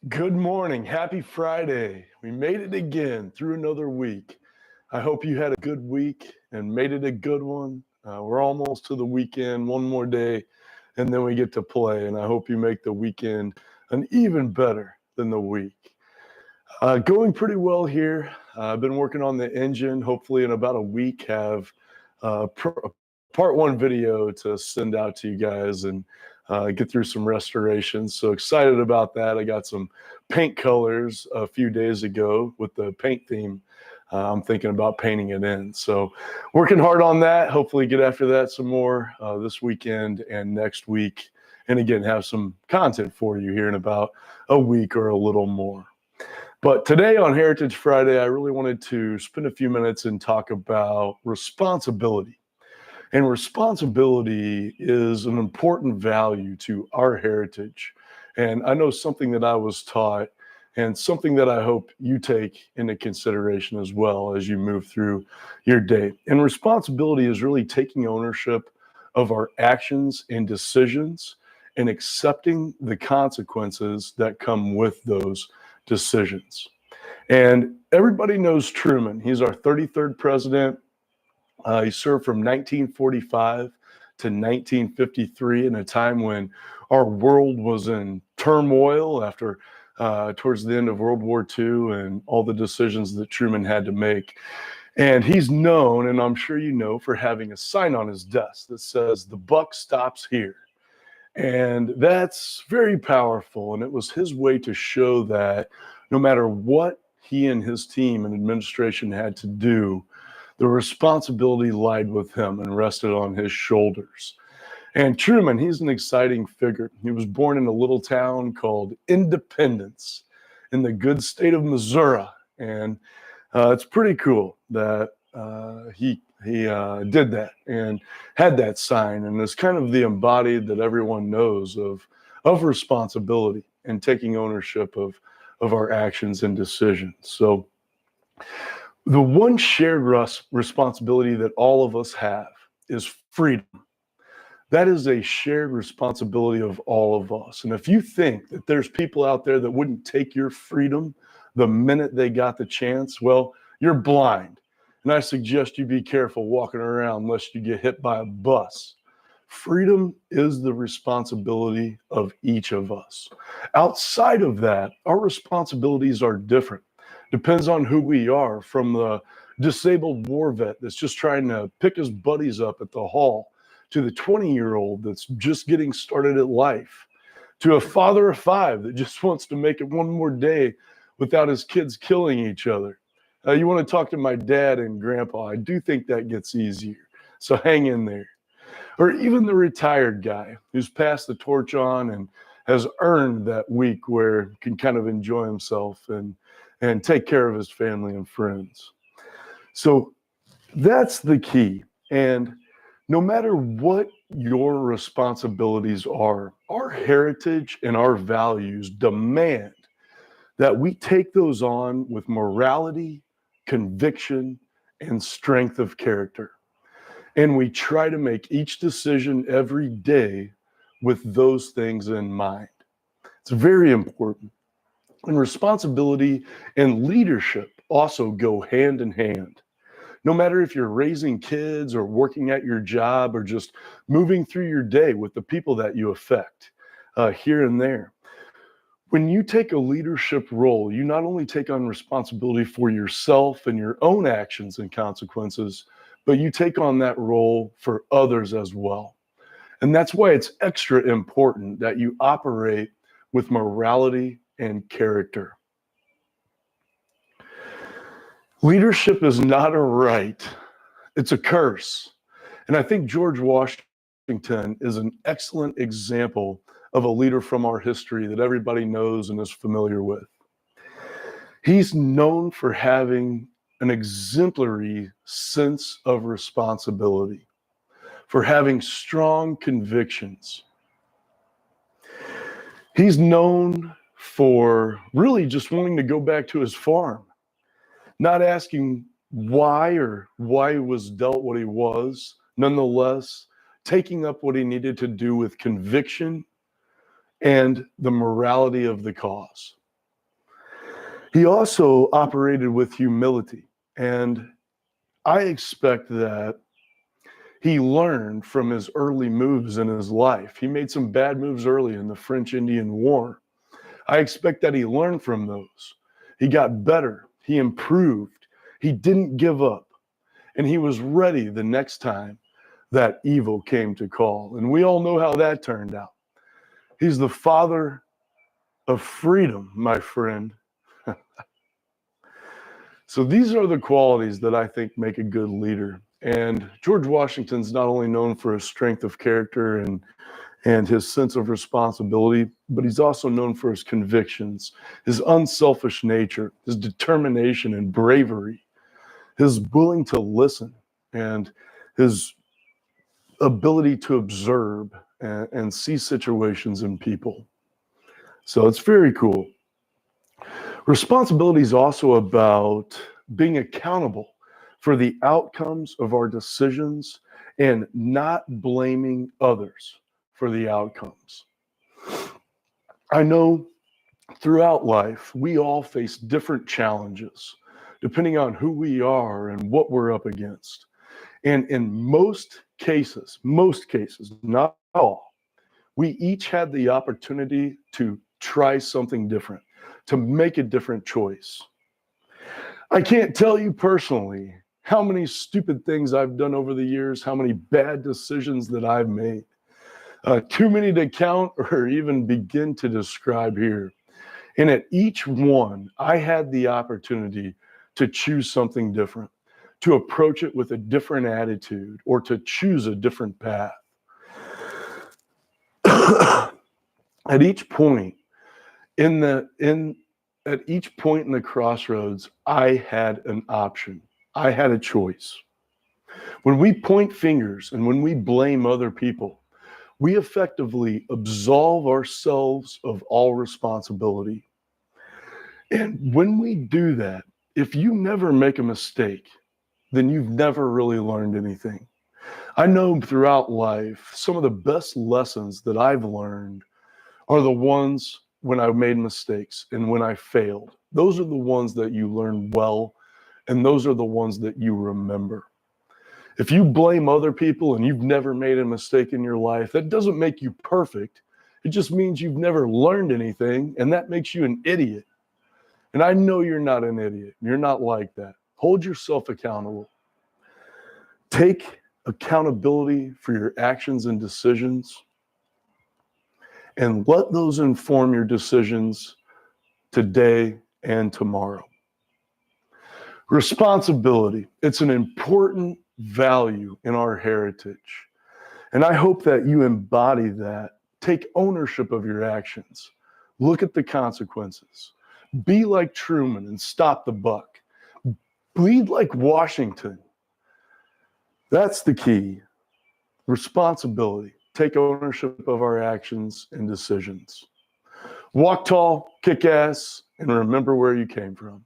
Good morning. Happy Friday. We made it again through another week. I hope you had a good week and made it a good one. We're almost to the weekend, one more day, and then we get to play. And I hope you make the weekend an even better than the week. Going pretty well here. I've been working on the engine. Hopefully, in about a week, have a part one video to send out to you guys and get through some restorations. So excited about that. I got some paint colors a few days ago with the paint theme. I'm thinking about painting it in. So working hard on that. Hopefully get after that some more this weekend and next week. And again, have some content for you here in about a week or a little more. But today on Heritage Friday, I really wanted to spend a few minutes and talk about responsibility. And responsibility is an important value to our heritage. And I know something that I was taught and something that I hope you take into consideration as well as you move through your day. And responsibility is really taking ownership of our actions and decisions and accepting the consequences that come with those decisions. And everybody knows Truman. He's our 33rd president. He served from 1945 to 1953 in a time when our world was in turmoil after towards the end of World War II and all the decisions that Truman had to make. And he's known, and I'm sure you know, for having a sign on his desk that says, "The buck stops here." And that's very powerful. And it was his way to show that no matter what he and his team and administration had to do, the responsibility lied with him and rested on his shoulders. And Truman, he's an exciting figure. He was born in a little town called Independence in the good state of Missouri. And it's pretty cool that he did that and had that sign, and is kind of the embodied that everyone knows of responsibility and taking ownership of our actions and decisions. So the one shared responsibility that all of us have is freedom. That is a shared responsibility of all of us. And if you think that there's people out there that wouldn't take your freedom the minute they got the chance, well, you're blind. And I suggest you be careful walking around lest you get hit by a bus. Freedom is the responsibility of each of us. Outside of that, our responsibilities are different. Depends on who we are, from the disabled war vet that's just trying to pick his buddies up at the hall, to the 20-year-old that's just getting started at life, to a father of five that just wants to make it one more day without his kids killing each other. You want to talk to my dad and grandpa, I do think that gets easier. So hang in there. Or even the retired guy who's passed the torch on and has earned that week where he can kind of enjoy himself and take care of his family and friends. So that's the key. And no matter what your responsibilities are, our heritage and our values demand that we take those on with morality, conviction, and strength of character. And we try to make each decision every day with those things in mind. It's very important. And responsibility and leadership also go hand in hand. No matter if you're raising kids or working at your job or just moving through your day with the people that you affect here and there. When you take a leadership role, you not only take on responsibility for yourself and your own actions and consequences, but you take on that role for others as well. And that's why it's extra important that you operate with morality and character. Leadership is not a right, it's a curse. And I think George Washington is an excellent example of a leader from our history that everybody knows and is familiar with. He's known for having an exemplary sense of responsibility, for having strong convictions. He's known for really just wanting to go back to his farm, not asking why or why he was dealt what he was, nonetheless, taking up what he needed to do with conviction and the morality of the cause. He also operated with humility, and I expect that he learned from his early moves in his life. He made some bad moves early in the French-Indian War. I expect that he learned from those. He got better. He improved. He didn't give up. And he was ready the next time that evil came to call. And we all know how that turned out. He's the father of freedom, my friend. So these are the qualities that I think make a good leader. And George Washington's not only known for his strength of character and his sense of responsibility, but he's also known for his convictions, his unselfish nature, his determination and bravery, his willing to listen, and his ability to observe and see situations in people. So it's very cool. Responsibility is also about being accountable for the outcomes of our decisions and not blaming others for the outcomes. I know throughout life, we all face different challenges depending on who we are and what we're up against. And in most cases, not all, we each had the opportunity to try something different, to make a different choice. I can't tell you personally how many stupid things I've done over the years, how many bad decisions that I've made. Too many to count or even begin to describe here. And at each one, I had the opportunity to choose something different, to approach it with a different attitude, or to choose a different path. At each point in the crossroads, I had an option. I had a choice. When we point fingers and when we blame other people, we effectively absolve ourselves of all responsibility. And when we do that, if you never make a mistake, then you've never really learned anything. I know throughout life, some of the best lessons that I've learned are the ones when I made mistakes and when I failed. Those are the ones that you learn well, and those are the ones that you remember. If you blame other people and you've never made a mistake in your life, that doesn't make you perfect. It just means you've never learned anything, and that makes you an idiot. And I know you're not an idiot. You're not like that. Hold yourself accountable. Take accountability for your actions and decisions, and let those inform your decisions today and tomorrow. Responsibility. It's an important value in our heritage. And I hope that you embody that. Take ownership of your actions. Look at the consequences. Be like Truman and stop the buck. Bleed like Washington. That's the key. Responsibility. Take ownership of our actions and decisions. Walk tall, kick ass, and remember where you came from.